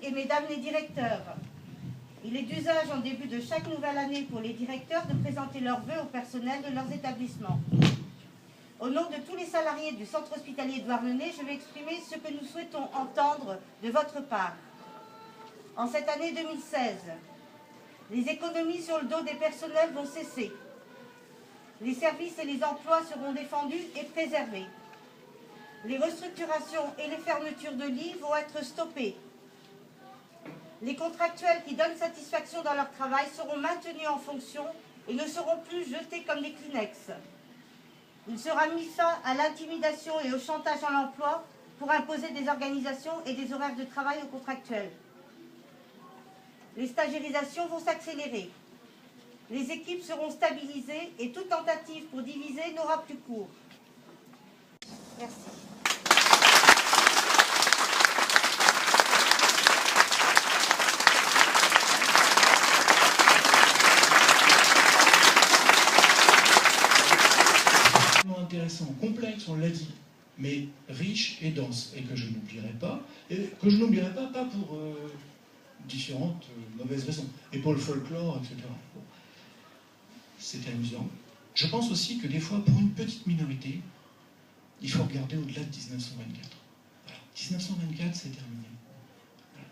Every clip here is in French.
et mesdames les directeurs. Il est d'usage en début de chaque nouvelle année pour les directeurs de présenter leurs vœux au personnel de leurs établissements. Au nom de tous les salariés du centre hospitalier de Douarnenez, je vais exprimer ce que nous souhaitons entendre de votre part. En cette année 2016, les économies sur le dos des personnels vont cesser. Les services et les emplois seront défendus et préservés. Les restructurations et les fermetures de lits vont être stoppées. Les contractuels qui donnent satisfaction dans leur travail seront maintenus en fonction et ne seront plus jetés comme des Kleenex. Il sera mis fin à l'intimidation et au chantage à l'emploi pour imposer des organisations et des horaires de travail aux contractuels. Les stagérisations vont s'accélérer. Les équipes seront stabilisées et toute tentative pour diviser n'aura plus cours. Merci. Intéressant, complexe, on l'a dit, mais riche et dense, et que je n'oublierai pas, pas pour différentes mauvaises raisons, et pour le folklore, etc. Bon. C'est amusant. Je pense aussi que des fois, pour une petite minorité, il faut regarder au-delà de 1924. Voilà. 1924, c'est terminé. Voilà.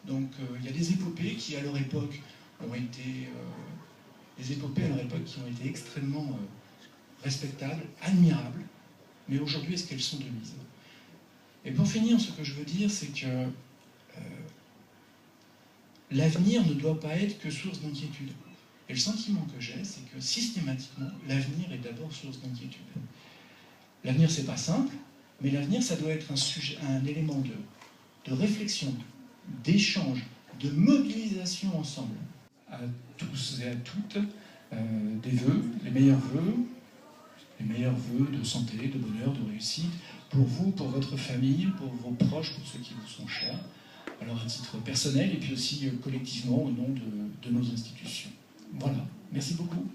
Donc, il y a des épopées qui, à leur époque, ont été extrêmement respectables, admirables, mais aujourd'hui, est-ce qu'elles sont de mise? Et pour finir, ce que je veux dire, c'est que l'avenir ne doit pas être que source d'inquiétude. Et le sentiment que j'ai, c'est que systématiquement, l'avenir est d'abord source d'inquiétude. L'avenir, c'est pas simple, mais l'avenir, ça doit être un élément de réflexion, d'échange, de mobilisation ensemble. À tous et à toutes, des vœux, les meilleurs vœux de santé, de bonheur, de réussite, pour vous, pour votre famille, pour vos proches, pour ceux qui vous sont chers, alors à titre personnel et puis aussi collectivement au nom de nos institutions. Voilà, merci beaucoup.